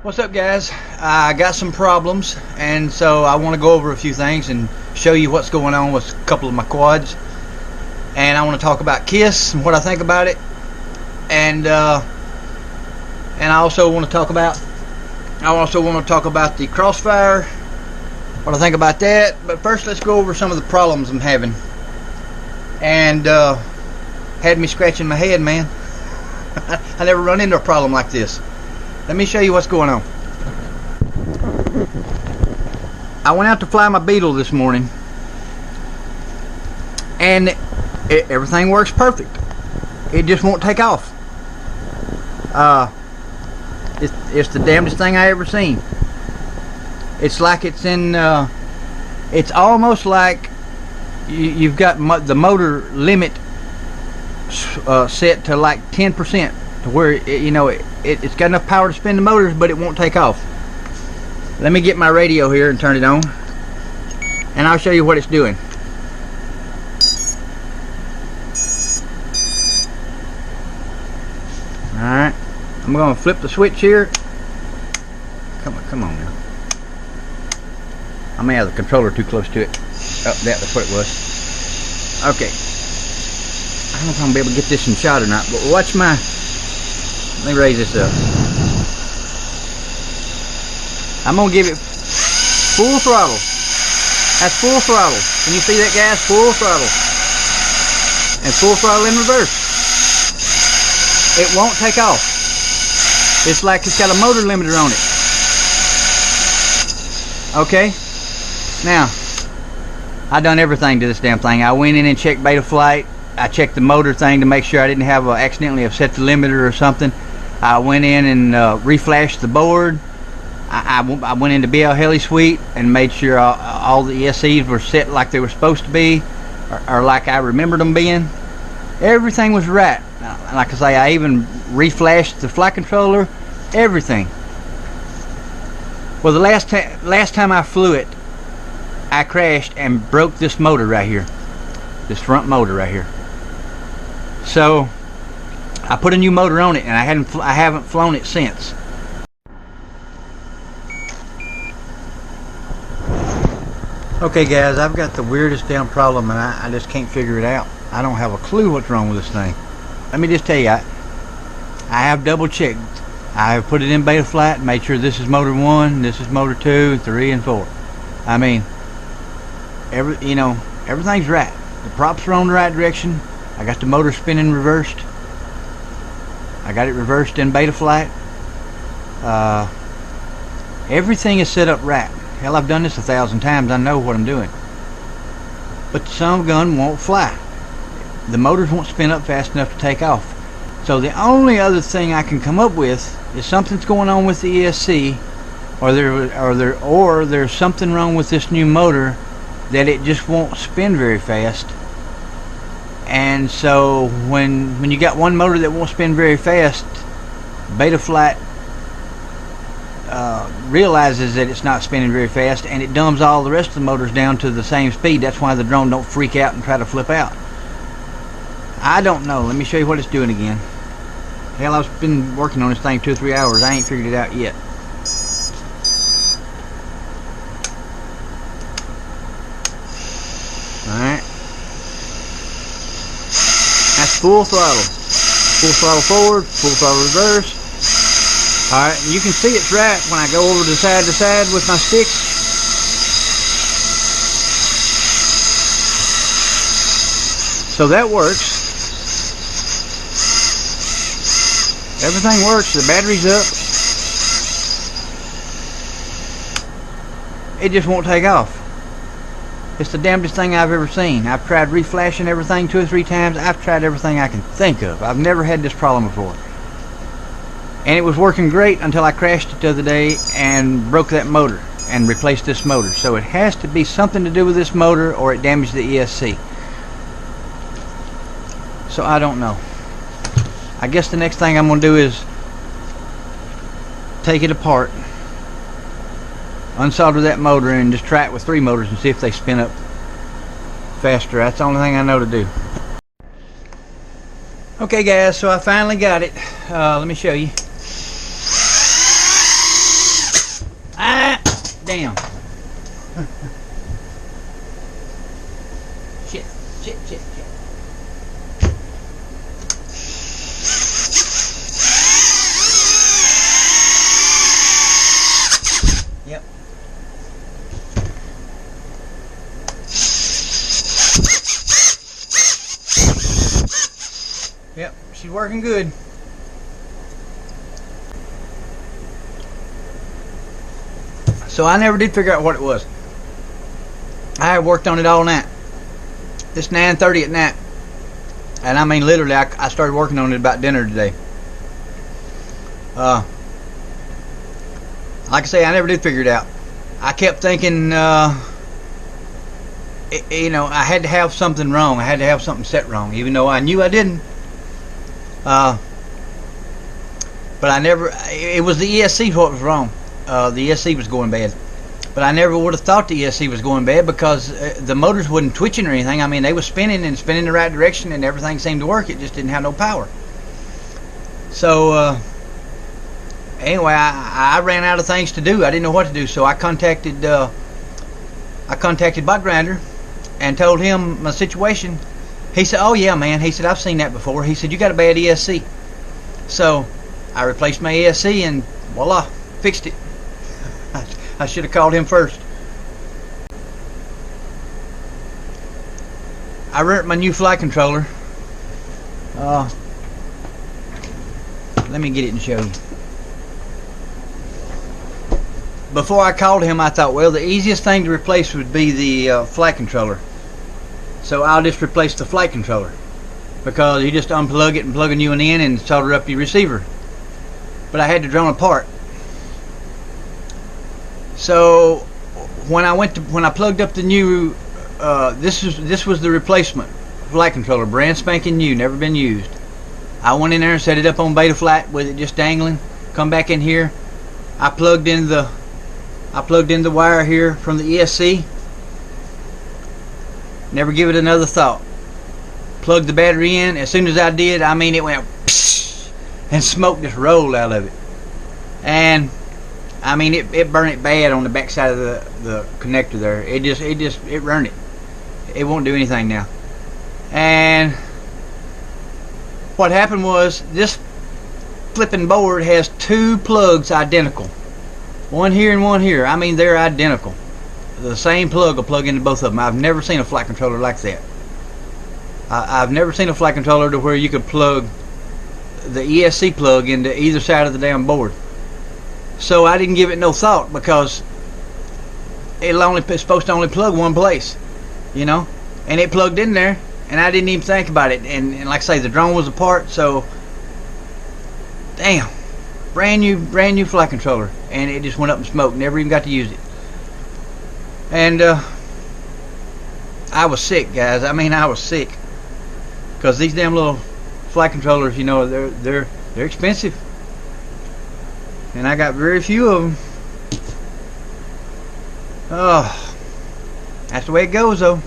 What's up, guys? I got some problems, and so I want to go over a few things and show you what's going on with a couple of my quads. And I want to talk about KISS and what I think about it, and I also want to talk about the Crossfire, what I think about that. But first, let's go over some of the problems I'm having, and had me scratching my head, man. I never run into a problem like this. Let me show you what's going on. I went out to fly my Beetle this morning, and everything works perfect. It just won't take off. It's the damnedest thing I ever seen. It's like it's in. It's almost like you've got the motor limit set to like 10%, to where it's got enough power to spin the motors, but it won't take off. Let me get my radio here and turn it on, and I'll show you what it's doing. Alright, I'm going to flip the switch here. Come on now. I may have the controller too close to it. Oh, that's what it was. Okay. I don't know if I'm going to be able to get this in shot or not, but watch my... Let me raise this up. I'm going to give it full throttle. That's full throttle. Can you see that, guys? Full throttle. And full throttle in reverse. It won't take off. It's like it's got a motor limiter on it. Okay? Now, I done everything to this damn thing. I went in and checked beta flight. I checked the motor thing to make sure I didn't have accidentally upset the limiter or something. I went in and reflashed the board. I went into BL Heli Suite and made sure all the ESCs were set like they were supposed to be, or like I remembered them being. Everything was right. Like I say, I even reflashed the flight controller. Everything. Well, the last time I flew it, I crashed and broke this motor right here. This front motor right here. So I put a new motor on it, and I haven't flown it since. Okay, guys, I've got the weirdest damn problem, and I just can't figure it out. I don't have a clue what's wrong with this thing. Let me just tell you, I have double checked. I have put it in beta flight and made sure this is motor 1, this is motor 2, 3, and 4. I mean, everything's right. The props are on the right direction. I got the motor spinning reversed. I got it reversed in beta flight. Everything is set up right. Hell, I've done this 1,000 times. I know what I'm doing. But the son of a gun won't fly. The motors won't spin up fast enough to take off. So the only other thing I can come up with is something's going on with the ESC, or there's something wrong with this new motor that it just won't spin very fast. And so when you got one motor that won't spin very fast, beta flight realizes that it's not spinning very fast, and it dumbs all the rest of the motors down to the same speed. That's why the drone don't freak out and try to flip out. I don't know. Let me show you what it's doing again. Hell, I've been working on this thing 2 or 3 hours. I ain't figured it out yet. Alright. That's full throttle. Full throttle forward, full throttle reverse. Alright, you can see it's right when I go over to side with my sticks. So that works. Everything works. The battery's up. It just won't take off. It's the damnedest thing I've ever seen. I've tried reflashing everything 2 or 3 times. I've tried everything I can think of. I've never had this problem before. And it was working great until I crashed it the other day and broke that motor and replaced this motor. So it has to be something to do with this motor, or it damaged the ESC. So I don't know. I guess the next thing I'm going to do is take it apart, unsolder that motor, and just try it with 3 motors and see if they spin up faster. That's the only thing I know to do. Okay guys, so I finally got it. Let me show you. Damn. Shit, shit, shit, shit. Yep. Yep, she's working good. So I never did figure out what it was. I had worked on it all night. It's 9:30 at night. And I mean literally I started working on it about dinner today. Like I say, I never did figure it out. I kept thinking, you know, I had to have something wrong. I had to have something set wrong, even though I knew I didn't. But I never, it was the ESC what was wrong. The ESC was going bad. But I never would have thought the ESC was going bad because the motors wasn't twitching or anything. I mean, they were spinning and spinning the right direction and everything seemed to work. It just didn't have no power. So, anyway, I ran out of things to do. I didn't know what to do, so I contacted Botgrinder and told him my situation. He said, "Oh yeah, man." He said, "I've seen that before." He said, "You got a bad ESC." So I replaced my ESC and voila, fixed it. I should have called him first. I rent my new flight controller. Let me get it and show you. Before I called him, I thought, well, the easiest thing to replace would be the flight controller. So I'll just replace the flight controller because you just unplug it and plug a new one in and solder up your receiver. But I had to draw it apart. So when I plugged up the new, this was the replacement flight controller, brand spanking new, never been used. I went in there and set it up on beta flat with it just dangling. Come back in here. I plugged in the wire here from the ESC. Never give it another thought. Plugged the battery in. As soon as I did, I mean, it went psh, and smoke just rolled out of it. And I mean, it burned it bad on the back side of the connector there. It burned it. It won't do anything now. And what happened was this flipping board has two plugs identical. One here and one here. I mean, they're identical. The same plug will plug into both of them. I've never seen a flight controller like that. I've never seen a flight controller to where you could plug the ESC plug into either side of the damn board. So I didn't give it no thought because it's supposed to only plug one place, you know, and it plugged in there and I didn't even think about it. And like I say, the drone was apart, so damn, brand new flight controller, and it just went up in smoke. Never even got to use it. And I was sick, guys. I mean, I was sick because these damn little flight controllers, you know, they're expensive. And I got very few of them. Oh, that's the way it goes, though.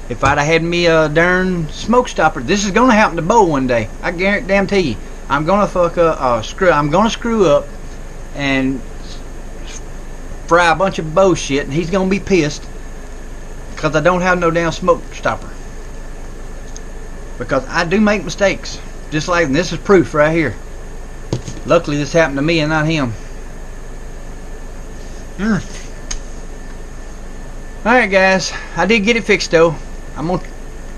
If I'd have had me a darn smoke stopper, this is gonna happen to Bo one day. I guarantee you. I'm gonna I'm gonna screw up and fry a bunch of Bo shit, and he's gonna be pissed because I don't have no damn smoke stopper. Because I do make mistakes, just like this is proof right here. Luckily, this happened to me and not him. Alright, guys. I did get it fixed, though. I'm going to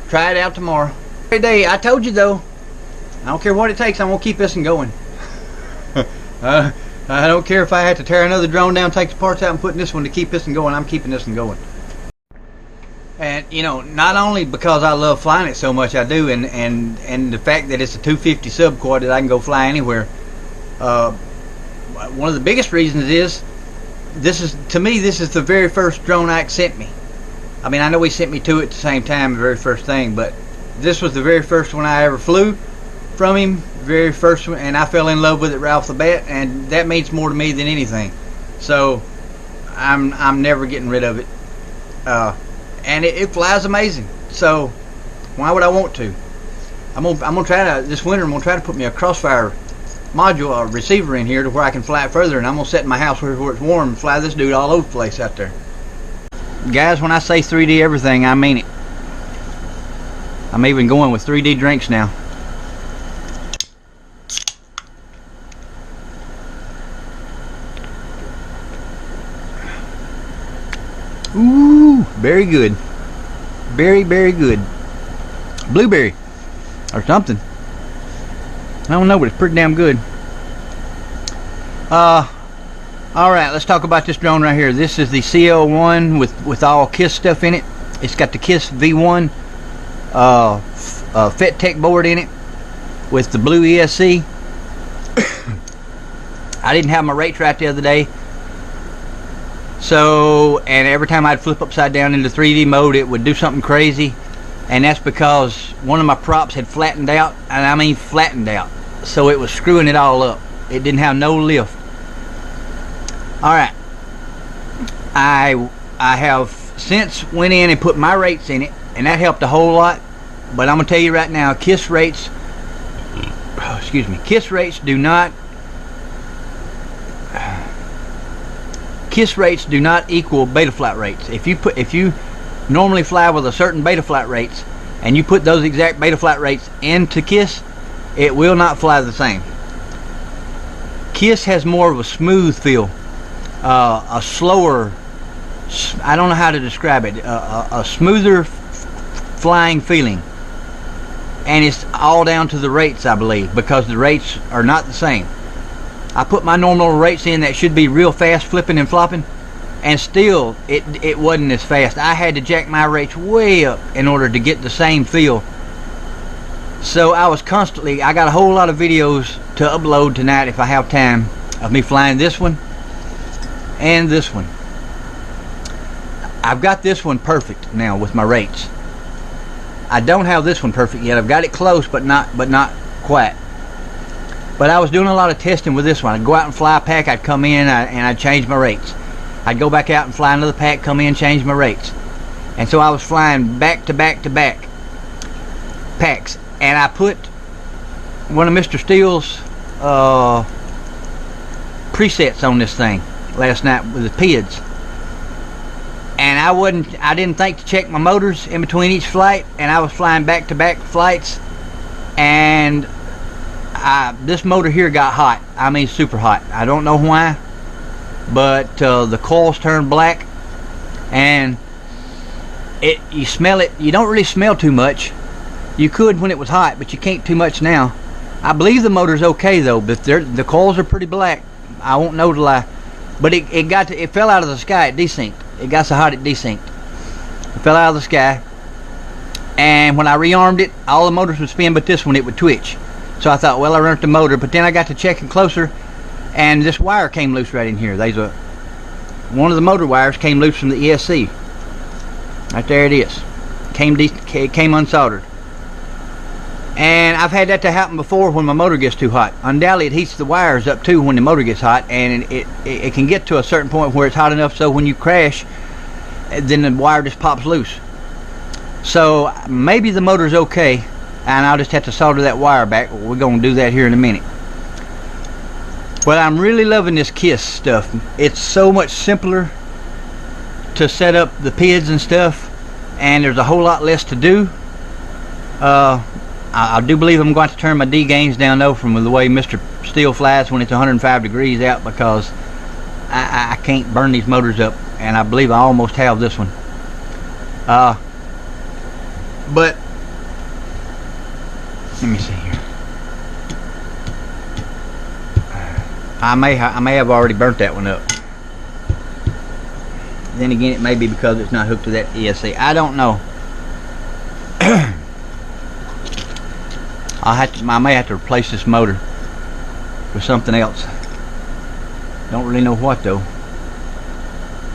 try it out tomorrow. Every day, I told you, though. I don't care what it takes. I'm going to keep this one going. I don't care if I have to tear another drone down, take the parts out, and put in this one to keep this one going. I'm keeping this one going. And, you know, not only because I love flying it so much, I do, and the fact that it's a 250 subquad that I can go fly anywhere. One of the biggest reasons is this is the very first drone Ike sent me. I mean, I know he sent me two at the same time, the very first thing, but this was the very first one I ever flew from him, very first one, and I fell in love with it right off the bat, and that means more to me than anything. So I'm never getting rid of it, and it flies amazing. So why would I want to? I'm gonna try to this winter. I'm gonna try to put me a Crossfire module receiver in here to where I can fly it further, and I'm gonna set in my house where it's warm and fly this dude all over the place out there. Guys, when I say 3D everything, I mean it. I'm even going with 3D drinks now. Ooh, very good. Very, very good. Blueberry or something. I don't know, but it's pretty damn good. Alright, let's talk about this drone right here. This is the CL1 with all KISS stuff in it. It's got the KISS V1 FetTech board in it with the blue ESC. I didn't have my rates right the other day. So, and every time I'd flip upside down into 3D mode, it would do something crazy. And that's because one of my props had flattened out, and I mean flattened out. So it was screwing it all up. It didn't have no lift. Alright. I have since went in and put my rates in it, and that helped a whole lot. But I'm going to tell you right now, KISS rates, KISS rates do not equal Betaflight rates. If you normally fly with a certain Betaflight rates and you put those exact Betaflight rates into KISS, it will not fly the same. KISS has more of a smooth feel, a slower, I don't know how to describe it, a smoother flying feeling. And it's all down to the rates, I believe, because the rates are not the same. I put my normal rates in that should be real fast flipping and flopping, and still it wasn't as fast. I had to jack my rates way up in order to get the same feel. So I got a whole lot of videos to upload tonight if I have time of me flying this one and this one. I've got this one perfect now with my rates. I don't have this one perfect yet. I've got it close, but not quite. But I was doing a lot of testing with this one. I'd go out and fly a pack, I'd come in and I'd change my rates. I'd go back out and fly another pack, come in, change my rates. And so I was flying back to back to back packs. And I put one of Mr. Steele's presets on this thing last night with the PIDs. And I didn't think to check my motors in between each flight, and I was flying back to back flights, and this motor here got hot. I mean super hot. I don't know why, but the coils turned black, and you smell it. You don't really smell too much. You could when it was hot, but you can't too much now. I believe the motor's okay though, but the coils are pretty black. I won't know to lie, but it fell out of the sky. It desynced. It got so hot it desynced. It fell out of the sky, and when I rearmed it, all the motors would spin, but this one it would twitch. So I thought, well, I run the motor, but then I got to checking closer, and this wire came loose right in here. One of the motor wires came loose from the ESC. Right there it is. Came unsoldered. And I've had that to happen before when my motor gets too hot. Undoubtedly, it heats the wires up too when the motor gets hot, and it can get to a certain point where it's hot enough so when you crash, then the wire just pops loose. So maybe the motor's okay, and I'll just have to solder that wire back. We're going to do that here in a minute. But I'm really loving this KISS stuff. It's so much simpler to set up the PIDs and stuff, and there's a whole lot less to do. I do believe I'm going to turn my D gains down though from the way Mr. Steele flies when it's 105 degrees out, because I can't burn these motors up, and I believe I almost have this one. But let me see here. I may have already burnt that one up. Then again, it may be because it's not hooked to that ESC. I don't know. I may have to replace this motor with something else. Don't really know what though.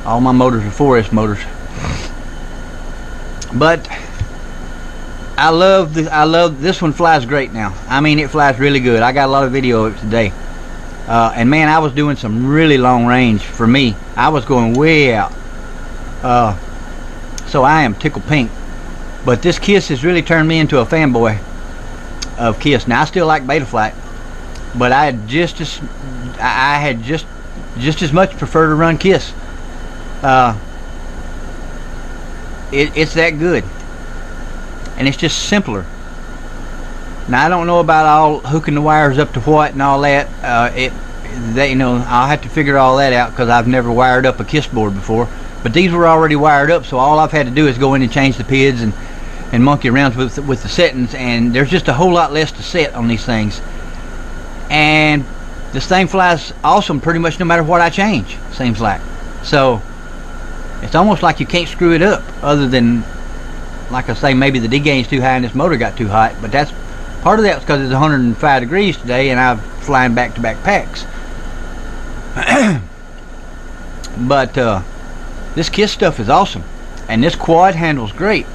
All my motors are 4S motors. But I love this one. Flies great now. I mean, it flies really good. I got a lot of video of it today. And man, I was doing some really long range for me. I was going way out. So I am tickled pink. But this KISS has really turned me into a fanboy of KISS. Now I still like Betaflight, but I had just as much prefer to run Kiss. It's that good, and it's just simpler. Now I don't know about all hooking the wires up to what and all that. You know, I'll have to figure all that out because I've never wired up a Kiss board before. But these were already wired up, so all I've had to do is go in and change the PIDs and monkey around with the settings, and there's just a whole lot less to set on these things. And this thing flies awesome pretty much no matter what I change, seems like. So it's almost like you can't screw it up, other than, like I say, maybe the D gain's too high and this motor got too hot. But that's part of that was because it's 105 degrees today and I'm flying back-to-back packs. But this Kiss stuff is awesome, and this quad handles great.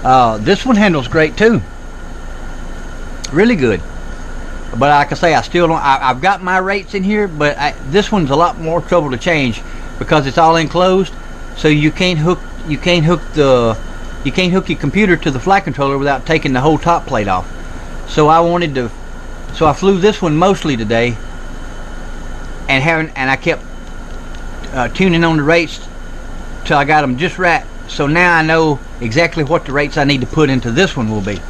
This one handles great too, really good. But like I say, I still don't. I've got my rates in here, but this one's a lot more trouble to change because it's all enclosed, so you can't hook your computer to the flight controller without taking the whole top plate off. So I flew this one mostly today, and I kept tuning on the rates till I got them just right. So now I know exactly what the rates I need to put into this one will be.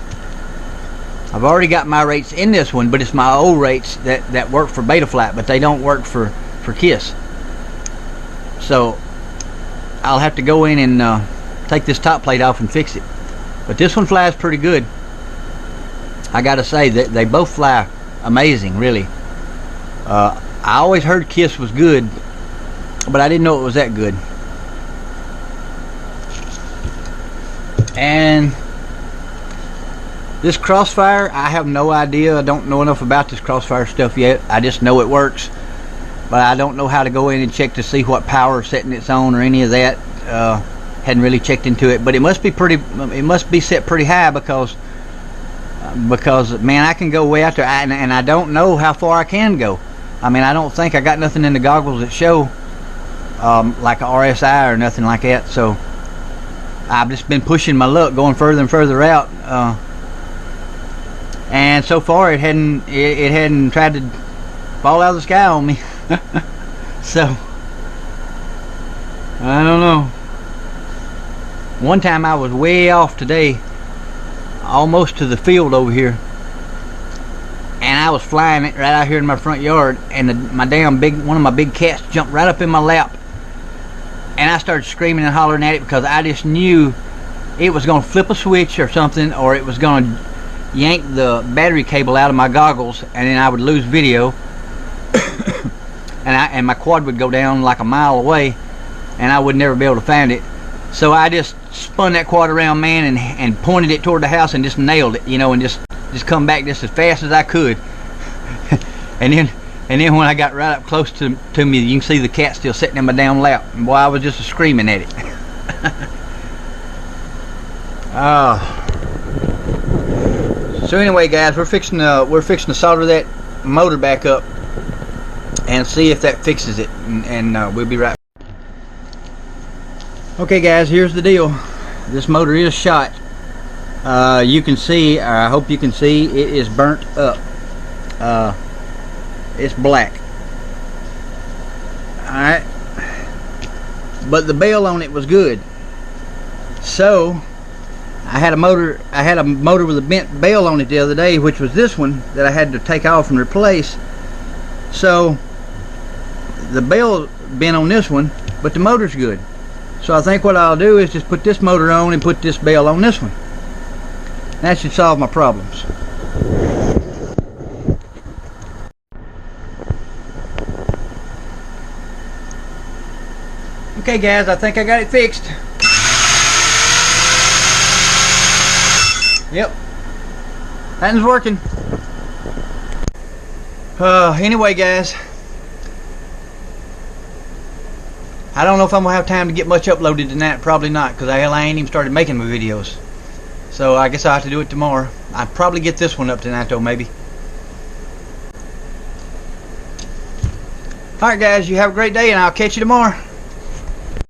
I've already got my rates in this one, but it's my old rates that work for Betaflight, but they don't work for Kiss. So I'll have to go in and take this top plate off and fix it. But this one flies pretty good. I gotta say that they both fly amazing, really. I always heard Kiss was good, but I didn't know it was that good. And this Crossfire, I have no idea. I don't know enough about this Crossfire stuff yet. I just know it works, but I don't know how to go in and check to see what power setting it's on or any of that. Hadn't really checked into it, but it must be set pretty high because man, I can go way out there, and I don't know how far I can go. I mean, I don't think I got nothing in the goggles that show like a RSI or nothing like that. So I've just been pushing my luck, going further and further out, and so far it hadn't tried to fall out of the sky on me. So I don't know. One time I was way off today, almost to the field over here, and I was flying it right out here in my front yard, and one of my big cats jumped right up in my lap, and I started screaming and hollering at it because I just knew it was going to flip a switch or something, or it was going to yank the battery cable out of my goggles, and then I would lose video, and my quad would go down like a mile away, and I would never be able to find it. So I just spun that quad around, man, and pointed it toward the house and just nailed it, you know, and just come back just as fast as I could. and then when I got right up close to me, you can see the cat still sitting in my damn lap. And boy, I was just screaming at it. So anyway, guys, we're fixing to solder that motor back up and see if that fixes it, and we'll be right back. Okay, guys, here's the deal. This motor is shot. You can see, or I hope you can see, it is burnt up. It's black. Alright, but the bell on it was good. So I had a motor with a bent bell on it the other day, which was this one that I had to take off and replace. So the bell bent on this one, but the motor's good. So I think what I'll do is just put this motor on and put this bell on this one. That should solve my problems. Okay, guys, I think I got it fixed. Yep, that one's working. Anyway, guys, I don't know if I'm gonna have time to get much uploaded tonight. Probably not, because I ain't even started making my videos. So I guess I'll have to do it tomorrow. I'll probably get this one up tonight though, maybe. Alright, guys, you have a great day, and I'll catch you tomorrow.